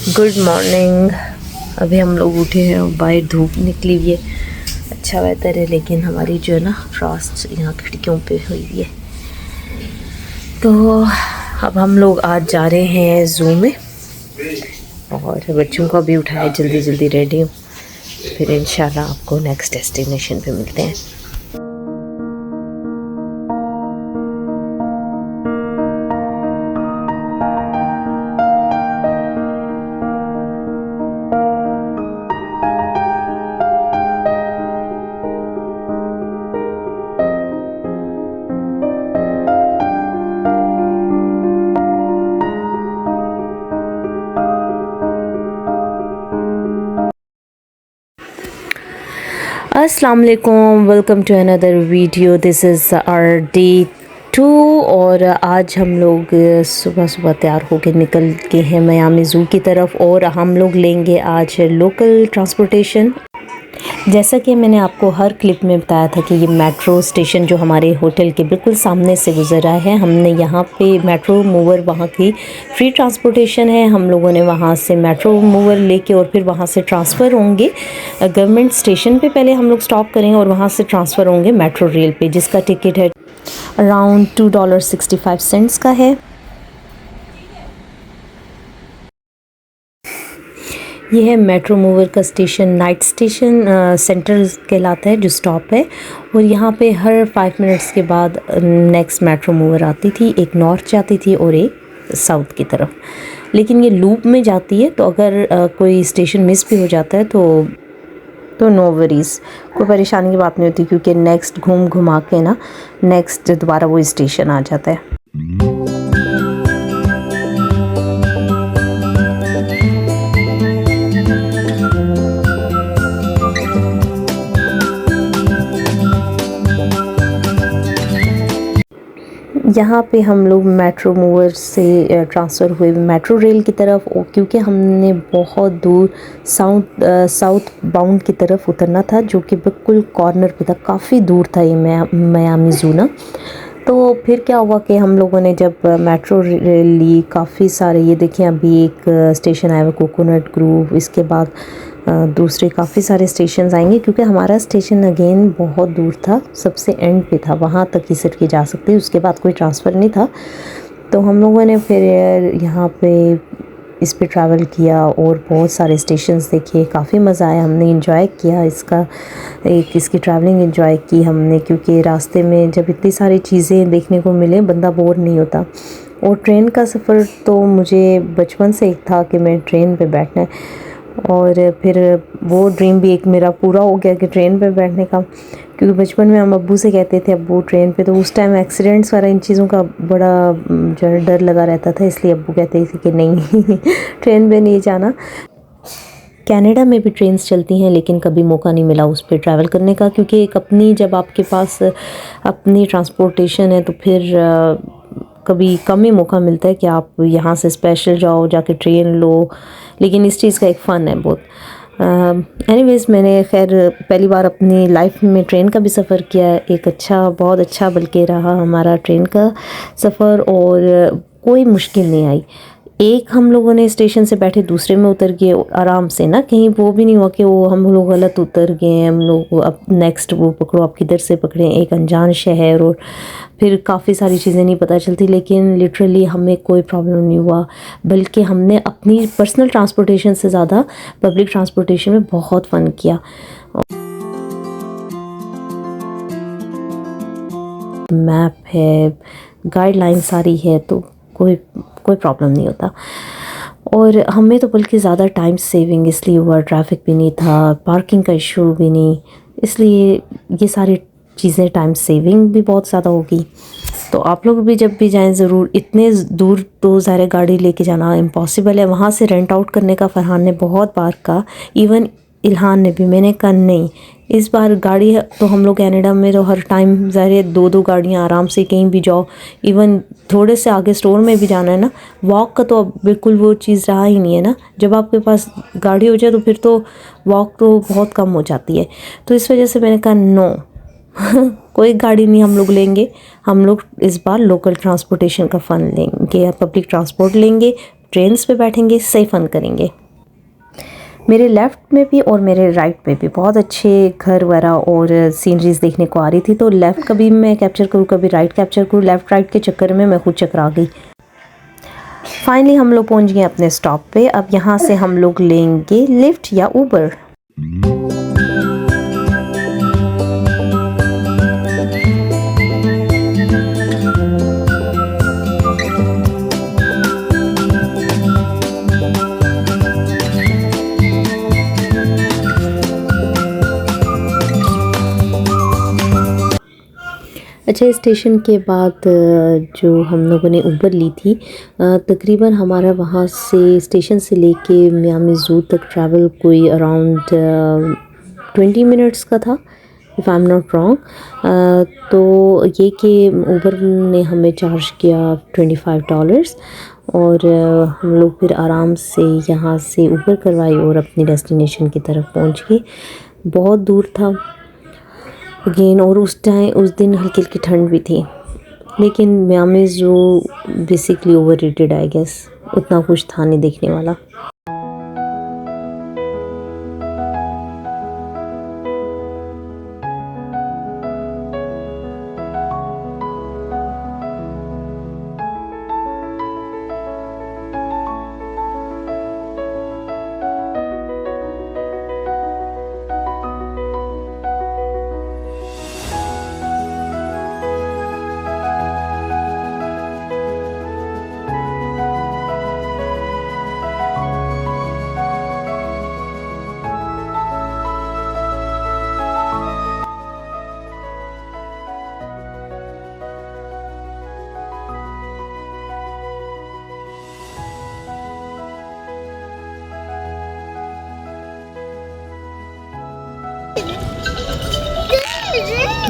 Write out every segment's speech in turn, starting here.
Good morning. अभी हम लोग उठे हैं और बाहर धूप निकली हुई है, अच्छा वेदर है, लेकिन हमारी जो है ना फ्रॉस्ट यहाँ खिड़कियों पे हुई है। तो अब हम लोग आज जा रहे हैं ज़ू में और बच्चों को भी उठाया, जल्दी जल्दी रेडी हूँ, फिर इंशाल्लाह आपको नेक्स्ट डेस्टिनेशन पे मिलते हैं। अस्सलाम वालेकुम, welcome to another video. This is our day 2 और आज हम लोग सुबह सुबह तैयार होकर निकल के हैं मियामी ज़ू की तरफ और हम लोग लेंगे आज लोकल ट्रांसपोर्टेशन। जैसा कि मैंने आपको हर क्लिप में बताया था कि ये मेट्रो स्टेशन जो हमारे होटल के बिल्कुल सामने से गुजरा है, हमने यहाँ पे मेट्रो मूवर, वहाँ की फ्री ट्रांसपोर्टेशन है। हम लोगों ने वहाँ से मेट्रो मूवर लेके और फिर वहाँ से ट्रांसफ़र होंगे गवर्नमेंट स्टेशन पे। पहले हम लोग स्टॉप करेंगे और वहाँ से ट्रांसफ़र होंगे मेट्रो रेल पे, जिसका टिकट है अराउंड $2.65 का है। ये है मेट्रो मूवर का स्टेशन, नाइट स्टेशन सेंट्रल कहलाता है जो स्टॉप है, और यहाँ पे हर 5 मिनट्स के बाद नेक्स्ट मेट्रो मूवर आती थी। एक नॉर्थ जाती थी और एक साउथ की तरफ, लेकिन ये लूप में जाती है, तो अगर कोई स्टेशन मिस भी हो जाता है तो नो वरीज़, कोई परेशानी की बात नहीं होती, क्योंकि नेक्स्ट घुमा के ना नेक्स्ट दोबारा वो स्टेशन आ जाता है। यहाँ पे हम लोग मेट्रो मूवर से ट्रांसफ़र हुए मेट्रो रेल की तरफ, क्योंकि हमने बहुत दूर साउथ बाउंड की तरफ उतरना था, जो कि बिल्कुल कॉर्नर पे था, काफ़ी दूर था ये मियामी ज़ू ना। तो फिर क्या हुआ कि हम लोगों ने जब मेट्रो रेल ली, काफ़ी सारे, ये देखिए अभी एक स्टेशन आया हुआ कोकोनट ग्रोव, इसके बाद दूसरे काफ़ी सारे स्टेशंस आएंगे, क्योंकि हमारा स्टेशन अगेन बहुत दूर था, सबसे एंड पे था, वहाँ तक ही सिर्फ जा सकती, उसके बाद कोई ट्रांसफ़र नहीं था। तो हम लोगों ने फिर यहाँ पे इस पे ट्रैवल किया और बहुत सारे स्टेशंस देखे, काफ़ी मज़ा आया, हमने इंजॉय किया इसकी ट्रैवलिंग इंजॉय की हमने, क्योंकि रास्ते में जब इतनी सारी चीज़ें देखने को मिले बंदा बोर नहीं होता। और ट्रेन का सफ़र तो मुझे बचपन से एक था कि मैं ट्रेन पे बैठना है, और फिर वो ड्रीम भी एक मेरा पूरा हो गया कि ट्रेन पे बैठने का, क्योंकि बचपन में हम अब्बू से कहते थे अब्बू ट्रेन पे, तो उस टाइम एक्सीडेंट्स वगैरह इन चीज़ों का बड़ा जो है डर लगा रहता था, इसलिए अब्बू कहते थे कि नहीं ट्रेन पे नहीं जाना। कनाडा में भी ट्रेन्स चलती हैं, लेकिन कभी मौका नहीं मिला उस पर ट्रैवल करने का, क्योंकि एक अपनी, जब आपके पास अपनी ट्रांसपोर्टेशन है तो फिर कभी कम ही मौका मिलता है कि आप यहाँ से स्पेशल जाओ, जाके ट्रेन लो, लेकिन इस चीज़ का एक फ़न है बहुत। एनीवेज़, मैंने खैर पहली बार अपनी लाइफ में ट्रेन का भी सफ़र किया, एक अच्छा, बहुत अच्छा बल्कि रहा हमारा ट्रेन का सफ़र, और कोई मुश्किल नहीं आई। एक हम लोगों ने स्टेशन से बैठे दूसरे में उतर गए आराम से ना, कहीं वो भी नहीं हुआ कि वो हम लोग गलत उतर गए, हम लोग अब नेक्स्ट वो पकड़ो, आप किधर से पकड़ें, एक अनजान शहर, और फिर काफ़ी सारी चीज़ें नहीं पता चलती। लेकिन लिटरली हमें कोई प्रॉब्लम नहीं हुआ, बल्कि हमने अपनी पर्सनल ट्रांसपोर्टेशन से ज़्यादा पब्लिक ट्रांसपोर्टेशन में बहुत फ़न किया। मैप है, गाइडलाइन सारी है, तो कोई प्रॉब्लम नहीं होता। और हमें तो बल्कि ज़्यादा टाइम सेविंग इसलिए हुआ, ट्रैफिक भी नहीं था, पार्किंग का इशू भी नहीं, इसलिए ये सारी चीज़ें टाइम सेविंग भी बहुत ज़्यादा होगी। तो आप लोग भी जब भी जाएं ज़रूर, इतने दूर तो ज़ाहिर गाड़ी लेके जाना इम्पॉसिबल है, वहाँ से रेंट आउट करने का फरहान ने बहुत बार कहा, इवन इल्हान ने भी, मैंने कहा नहीं, इस बार गाड़ी है तो हम लोग कनाडा में तो हर टाइम ज़ाहिर 2-2 गाड़ियाँ आराम से कहीं भी जाओ, इवन थोड़े से आगे स्टोर में भी जाना है ना, वॉक का तो अब बिल्कुल वो चीज़ रहा ही नहीं है ना, जब आपके पास गाड़ी हो जाए तो फिर तो वॉक तो बहुत कम हो जाती है। तो इस वजह से मैंने कहा नो कोई गाड़ी नहीं हम लोग लेंगे, हम लोग इस बार लोकल ट्रांसपोर्टेशन का फ़न लेंगे, पब्लिक ट्रांसपोर्ट लेंगे, ट्रेन्स पे बैठेंगे, सही फन करेंगे। मेरे लेफ़्ट में भी और मेरे राइट में भी बहुत अच्छे घर वगैरह और सीनरीज देखने को आ रही थी। तो लेफ़्ट कभी मैं कैप्चर करूँ, कभी राइट कैप्चर करूँ, लेफ़्ट राइट के चक्कर में मैं खुद चकरा गई। फाइनली हम लोग पहुँच गए अपने स्टॉप पे। अब यहाँ से हम लोग लेंगे लिफ्ट या ऊबर। अच्छा, स्टेशन के बाद जो हम लोगों ने ऊबर ली थी, तकरीबन हमारा वहाँ से स्टेशन से लेके मियामी ज़ू तक ट्रैवल कोई अराउंड 20 मिनट्स का था, if I am not wrong. तो ये कि ऊबर ने हमें चार्ज किया $25 और हम लोग फिर आराम से यहाँ से ऊबर करवाई और अपनी डेस्टिनेशन की तरफ पहुँच गए। बहुत दूर था अगेन, और उस दिन हल्की हल्की ठंड भी थी। लेकिन Miami zoo basically overrated I guess, उतना कुछ था नहीं देखने वाला।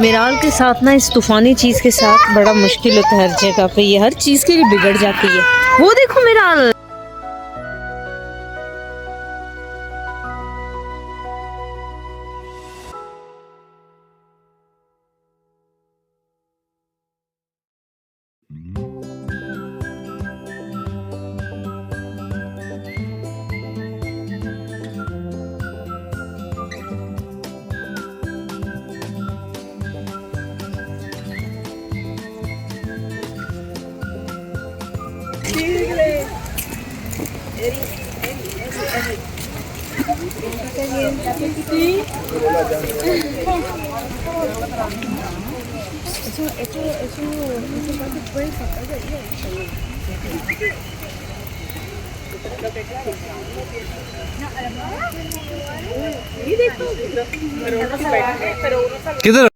मिराल के साथ ना, इस तूफ़ानी चीज़ के साथ बड़ा मुश्किल होता है हर जगह पे। ये हर चीज़ के लिए बिगड़ जाती है। वो देखो मिराल, किधर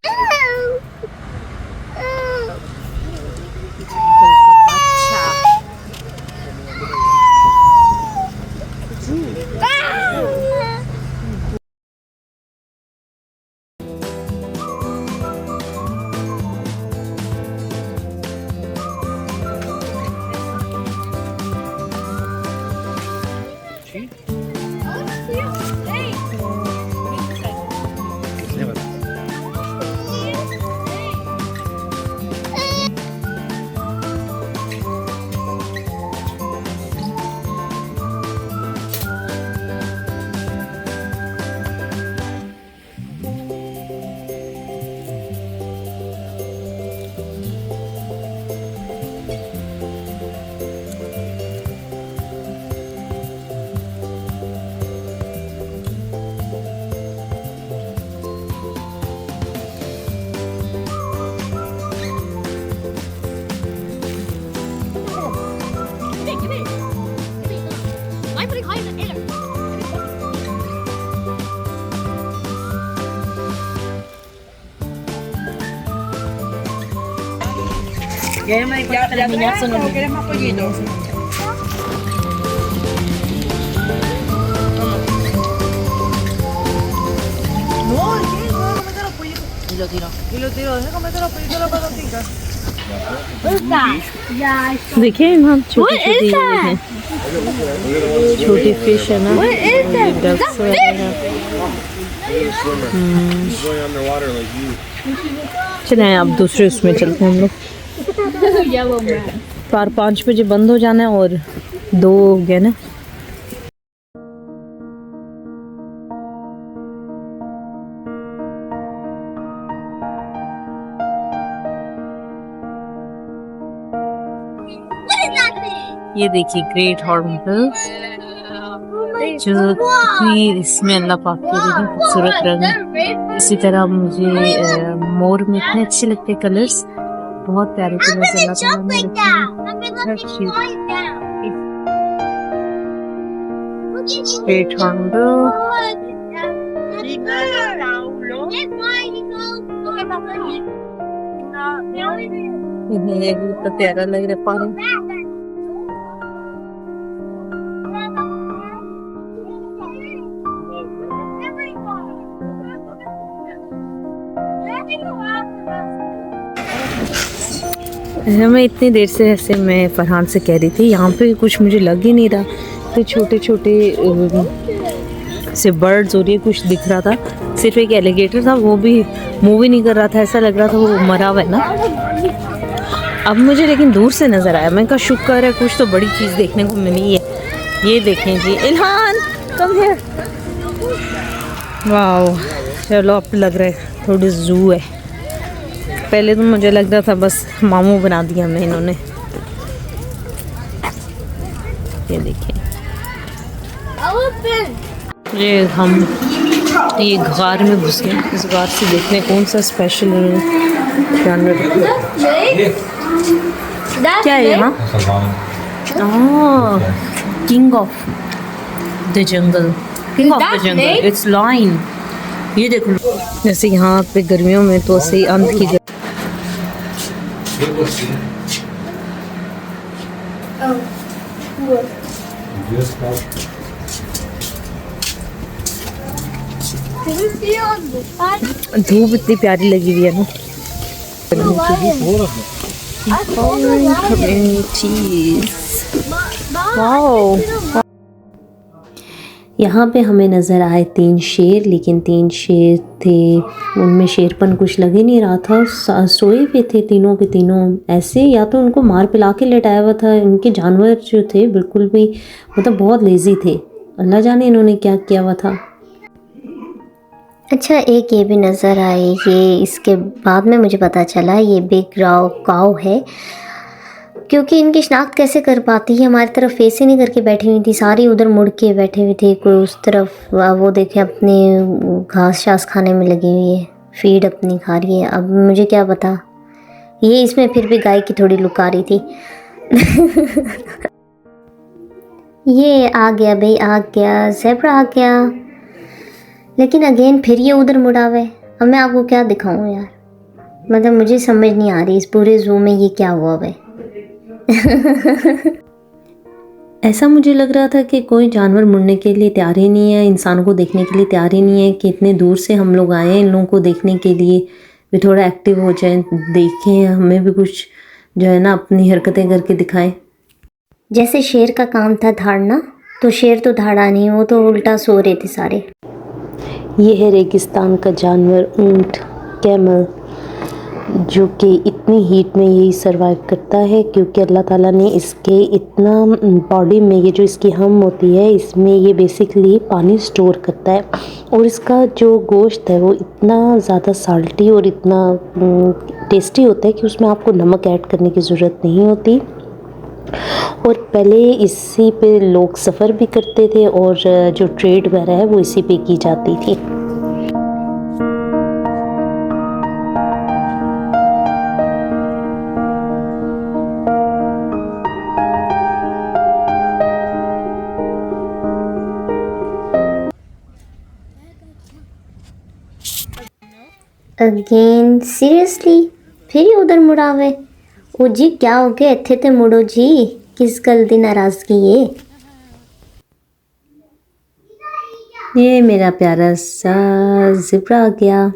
Ya me di cuenta que las niñas son los ¿quieres más pollito? No, ¿qué? No, comete los pollitos. Y lo tiro. Y lo tiro. Deja comete los pollitos de la patatica. देखिए हम छोटी छोटी हैं, छोटी fish है ना, ducks वगैरह। चलें अब दूसरे उसमें चलते हैं हम लोग। 4-5 बजे बंद हो जाना है और दो हो गया ना। ये देखिए ग्रेट हॉर्नबिल, जो कितनी इसमें अल्लाह पाक के देखिए खूबसूरत रंग। इसी तरह मुझे मोर में इतने अच्छे लगते कलर्स, बहुत प्यारे कलर्स अल्लाह ताला ने रखे हैं। ग्रेट हॉर्नबिल, ये तो प्यारा लग रहा है पानी। मैं इतनी देर से ऐसे मैं फरहान से कह रही थी यहाँ पे कुछ मुझे लग ही नहीं रहा, तो छोटे छोटे से बर्ड्स और ये कुछ दिख रहा था। सिर्फ एक एलिगेटर था, वो भी मूव ही नहीं कर रहा था, ऐसा लग रहा था वो मरा हुआ है ना। अब मुझे लेकिन दूर से नज़र आया, मैं कहा शुक्र है कुछ तो बड़ी चीज़ देखने को मिली है। ये देखें जी, इल्हान कम हियर। वाह, चलो अब लग रहा है थोड़ी जू है। पहले तो मुझे लग रहा था बस मामू बना दिया हमें इन्होंने। ये देखिए, ये गार में घुस गए। इस गार से देखने कौन सा स्पेशल जानवर क्या है यहाँ। King of the jungle, king of the jungle, it's line. ये देखो, जैसे यहाँ पे गर्मियों में तो ऐसे अंत की धूप इतनी प्यारी लगी हुई है ना। यहाँ पे हमें नज़र आए 3 शेर, लेकिन 3 शेर थे, उनमें शेरपन कुछ लग ही नहीं रहा था। सोए हुए थे तीनों के तीनों ऐसे, या तो उनको मार पिला के लेटाया हुआ था। इनके जानवर जो थे बिल्कुल भी मतलब बहुत लेज़ी थे, अल्लाह जाने इन्होंने क्या किया हुआ था। अच्छा, एक ये भी नज़र आए, ये इसके बाद में मुझे पता चला ये बिग राव काऊ है, क्योंकि इनकी शनाख्त कैसे कर पाती है। हमारी तरफ फेस ही नहीं करके बैठी हुई थी, सारी उधर मुड़ के बैठी हुई थी, कोई उस तरफ। वो देखे अपने घास शास खाने में लगी हुई है, फीड अपनी खा रही है। अब मुझे क्या पता, ये इसमें फिर भी गाय की थोड़ी लुक आ रही थी। ये आ गया भाई, आ गया ज़ेब्रा आ गया, लेकिन अगेन फिर ये उधर मुड़ा हुआ है। अब मैं आपको क्या दिखाऊं यार, मतलब मुझे समझ नहीं आ रही इस पूरे ज़ू में ये क्या हुआ है। ऐसा मुझे लग रहा था कि कोई जानवर मुड़ने के लिए तैयार ही नहीं है, इंसानों को देखने के लिए तैयार ही नहीं है, कि इतने दूर से हम लोग आए हैं इन लोगों को देखने के लिए, भी थोड़ा एक्टिव हो जाएं, देखें, हमें भी कुछ जो है ना अपनी हरकतें करके दिखाएं। जैसे शेर का काम था धाड़ना, तो शेर तो धाड़ा नहीं, वो तो उल्टा सो रहे थे सारे। ये है रेगिस्तान का जानवर ऊंट, कैमल, जो कि इतनी हीट में यही सरवाइव करता है, क्योंकि अल्लाह ताला ने इसके इतना बॉडी में, ये जो इसकी हम होती है इसमें ये बेसिकली पानी स्टोर करता है, और इसका जो गोश्त है वो इतना ज़्यादा साल्टी और इतना टेस्टी होता है कि उसमें आपको नमक ऐड करने की ज़रूरत नहीं होती। और पहले इसी पे लोग सफ़र भी करते थे, और जो ट्रेड वगैरह है वो इसी पे की जाती थी। अगेन सीरियसली फिर ही उधर मुड़ा हुए। ओ जी क्या हो गया, इत्थे ते मुड़ो जी, किस गल दी नाराज़गी ये मेरा प्यारा सा ज़ेब्रा आ गया।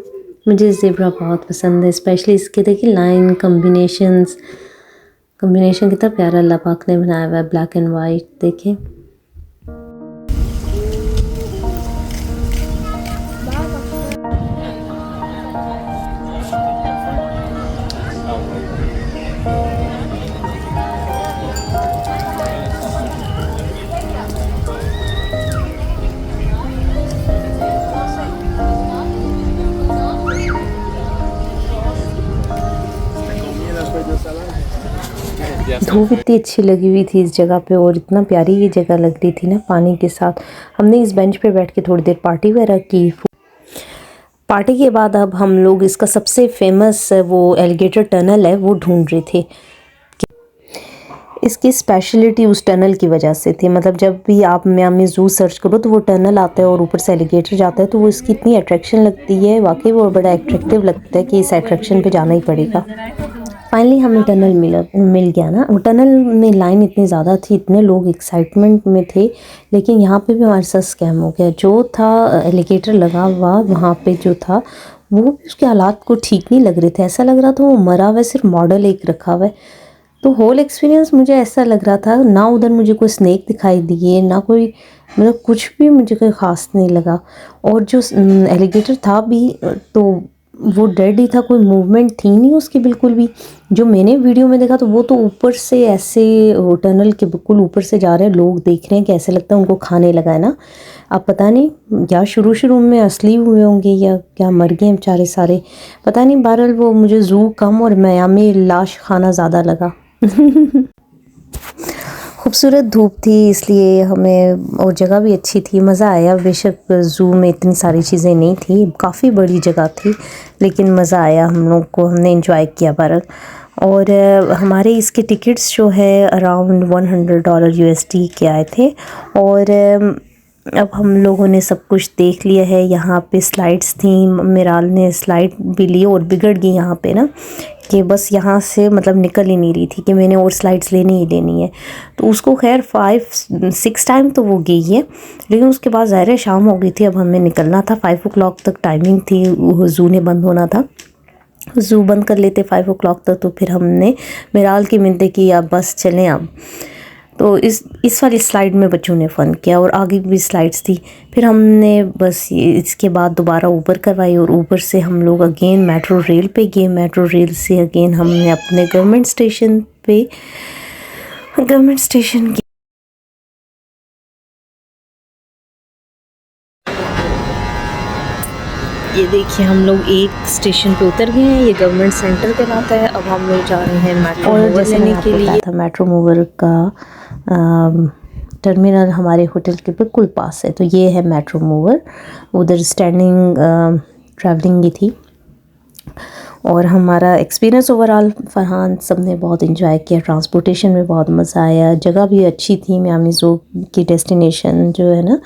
मुझे ज़ेब्रा बहुत पसंद है, स्पेशली इसके देखिए लाइन कॉम्बिनेशन कितना प्यारा अल्लाह पाक ने बनाया हुआ है, ब्लैक एंड वाइट। देखें धूप इतनी अच्छी लगी हुई थी इस जगह पे और इतना प्यारी ये जगह लग रही थी ना पानी के साथ। हमने इस बेंच पे बैठ के थोड़ी देर पार्टी वगैरह की। पार्टी के बाद अब हम लोग इसका सबसे फेमस वो एलिगेटर टनल है वो ढूंढ रहे थे। इसकी स्पेशलिटी उस टनल की वजह से थी, मतलब जब भी आप मियामी ज़ू सर्च करो तो वो टनल आता है और ऊपर से एलिगेटर जाता है, तो वो इसकी इतनी अट्रैक्शन लगती है, वाकई वो बड़ा अट्रैक्टिव लगता है कि इस अट्रैक्शन पे जाना ही पड़ेगा। फाइनली हमें टनल मिल गया ना। वो टनल में लाइन इतनी ज़्यादा थी, इतने लोग एक्साइटमेंट में थे, लेकिन यहाँ पे भी हमारे साथ स्कैम हो गया। जो था एलिगेटर लगा हुआ वहाँ पे जो था वो भी उसके हालात को ठीक नहीं लग रहे थे, ऐसा लग रहा था वो मरा हुआ है, सिर्फ मॉडल एक रखा हुआ है। तो होल एक्सपीरियंस मुझे ऐसा लग रहा था ना, उधर मुझे कोई स्नेक दिखाई दिए ना कोई, मतलब कुछ भी मुझे कोई ख़ास नहीं लगा। और जो एलिगेटर था भी तो वो डेड ही था, कोई मूवमेंट थी नहीं उसकी बिल्कुल भी। जो मैंने वीडियो में देखा तो वो तो ऊपर से ऐसे टनल के बिल्कुल ऊपर से जा रहे हैं, लोग देख रहे हैं कि ऐसे लगता है उनको खाने लगा है ना। अब पता नहीं या शुरू में असली हुए होंगे या क्या मर गए बेचारे सारे, पता नहीं। बहरहाल वो मुझे ज़ू कम और मियामी लाश खाना ज़्यादा लगा। खूबसूरत धूप थी इसलिए हमें, और जगह भी अच्छी थी, मज़ा आया। बेशक ज़ू में इतनी सारी चीज़ें नहीं थी, काफ़ी बड़ी जगह थी, लेकिन मज़ा आया हम लोग को, हमने एंजॉय किया बहरहाल। और हमारे इसके टिकट्स जो है अराउंड $100 USD के आए थे। और अब हम लोगों ने सब कुछ देख लिया है। यहाँ पे स्लाइड्स थी, मिराल ने स्लाइड भी ली और बिगड़ गई यहाँ पे ना, कि बस यहाँ से मतलब निकल ही नहीं रही थी कि मैंने और स्लाइड्स लेनी ही लेनी है। तो उसको खैर 5-6 टाइम तो वो गई है, लेकिन उसके बाद ज़ाहिर है शाम हो गई थी, अब हमें निकलना था। 5 o'clock तक टाइमिंग थी, ज़ू ने बंद होना था। ज़ू बंद कर लेते 5 o'clock तक, तो फिर हमने मिराल की मिन्नतें की अब बस चलें अब। तो इस वाली स्लाइड में बच्चों ने फ़न किया और आगे भी स्लाइड्स थी। फिर हमने बस इसके बाद दोबारा ऊबर करवाई और ऊबर से हम लोग अगेन मेट्रो रेल पे गए। मेट्रो रेल से अगेन हमने अपने गवर्नमेंट स्टेशन की ये देखिए हम लोग एक स्टेशन पे उतर गए हैं, ये गवर्नमेंट सेंटर कहलाता है। अब हम लोग जा रहे हैं मेट्रो मूवर लेने के लिए। था मेट्रो मूवर का टर्मिनल हमारे होटल के बिल्कुल पास है, तो ये है मेट्रो मूवर। उधर स्टैंडिंग ट्रैवलिंग की थी। और हमारा एक्सपीरियंस ओवरऑल फरहान सब ने बहुत इंजॉय किया, ट्रांसपोर्टेशन में बहुत मज़ा आया, जगह भी अच्छी थी। मियामी ज़ू की डेस्टिनेशन जो है ना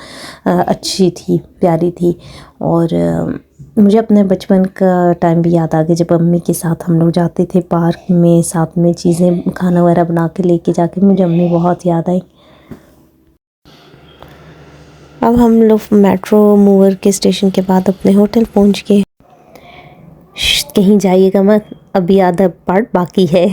अच्छी थी, प्यारी थी। और मुझे अपने बचपन का टाइम भी याद आ गया, जब अम्मी के साथ हम लोग जाते थे पार्क में, साथ में चीज़ें खाना वगैरह बना के लेके जाके, मुझे अम्मी बहुत याद आई। अब हम लोग मेट्रो मूवर के स्टेशन के बाद अपने होटल पहुंच गए। कहीं जाइएगा मत, अभी आधा पार्ट बाकी है।